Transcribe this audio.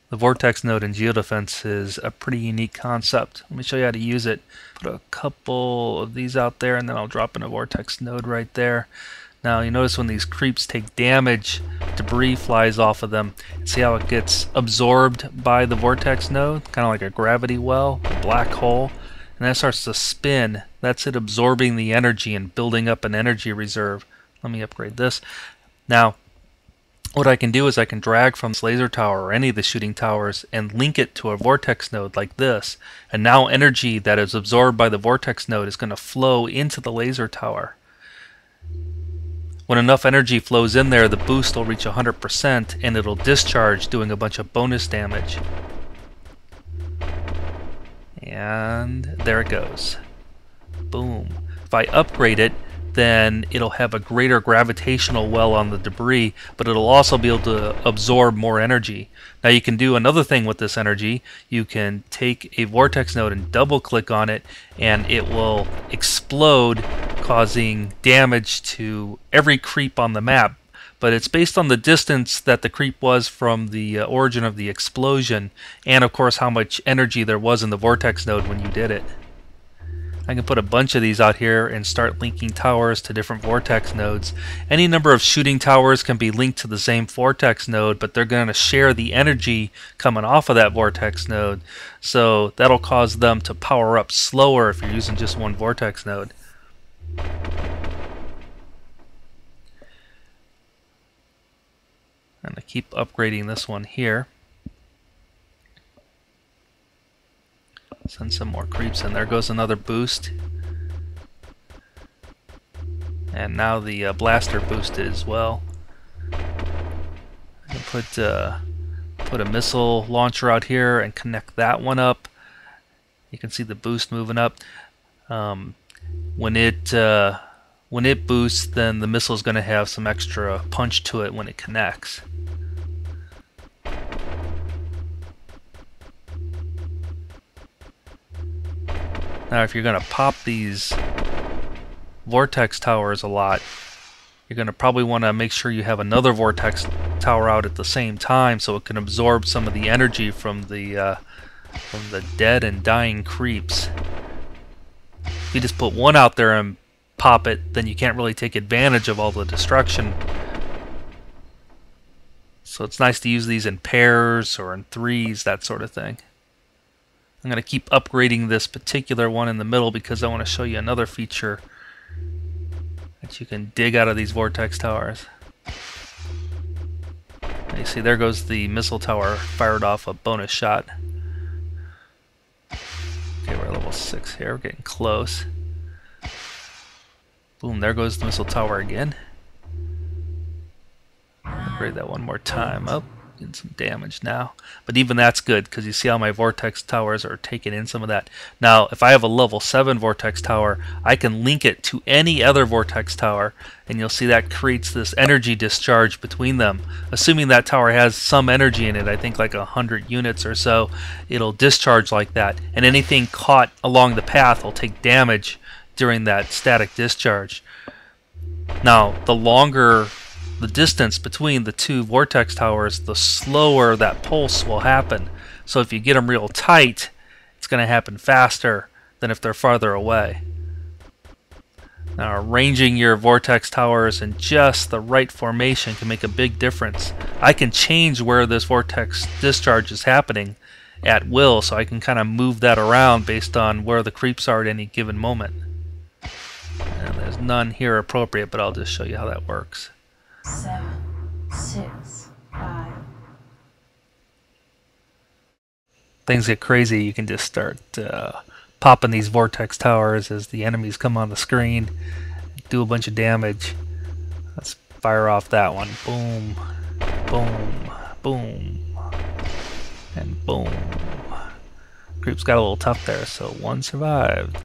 The Vortex node in geoDefense is a pretty unique concept. Let me show you how to use it. Put a couple of these out there and then I'll drop in a Vortex node right there. Now you notice when these creeps take damage, debris flies off of them. See how it gets absorbed by the Vortex node? Kind of like a gravity well, a black hole. And that starts to spin. That's it absorbing the energy and building up an energy reserve. Let me upgrade this. Now, what I can do is I can drag from this laser tower or any of the shooting towers and link it to a vortex node like this. And now energy that is absorbed by the vortex node is going to flow into the laser tower. When enough energy flows in there, the boost will reach 100% and it'll discharge, doing a bunch of bonus damage. And there it goes. Boom. If I upgrade it, then it'll have a greater gravitational well on the debris, but it'll also be able to absorb more energy. Now you can do another thing with this energy. You can take a vortex node and double click on it and it will explode, causing damage to every creep on the map. But it's based on the distance that the creep was from the origin of the explosion, and of course how much energy there was in the vortex node when you did it. I can put a bunch of these out here and start linking towers to different vortex nodes. Any number of shooting towers can be linked to the same vortex node, but they're going to share the energy coming off of that vortex node. So that'll cause them to power up slower if you're using just one vortex node. I'm going to keep upgrading this one here. Send some more creeps in. There goes another boost. And now the blaster boosted as well. I can put a missile launcher out here and connect that one up. You can see the boost moving up. When it boosts, then the missile is going to have some extra punch to it when it connects. Now if you're going to pop these vortex towers a lot, you're going to probably want to make sure you have another vortex tower out at the same time so it can absorb some of the energy from the dead and dying creeps. If you just put one out there and pop it, then you can't really take advantage of all the destruction. So it's nice to use these in pairs or in threes, that sort of thing. I'm going to keep upgrading this particular one in the middle because I want to show you another feature that you can dig out of these vortex towers. And you see there goes the missile tower, fired off a bonus shot. Okay, we're at level 6 here, we're getting close. Boom, there goes the missile tower again. Upgrade that one more time. Oh, getting some damage now. But even that's good because you see how my vortex towers are taking in some of that. Now, if I have a level 7 vortex tower, I can link it to any other vortex tower, and you'll see that creates this energy discharge between them. Assuming that tower has some energy in it, I think like 100 units or so, it'll discharge like that. And anything caught along the path will take damage during that static discharge. Now, the longer the distance between the two vortex towers, the slower that pulse will happen. So if you get them real tight, it's going to happen faster than if they're farther away. Now, arranging your vortex towers in just the right formation can make a big difference. I can change where this vortex discharge is happening at will, so I can kind of move that around based on where the creeps are at any given moment. And there's none here appropriate, but I'll just show you how that works. 7, 6, 5. Things get crazy. You can just start popping these vortex towers as the enemies come on the screen, do a bunch of damage. Let's fire off that one. Boom, boom, boom, and boom. Creeps got a little tough there, so one survived.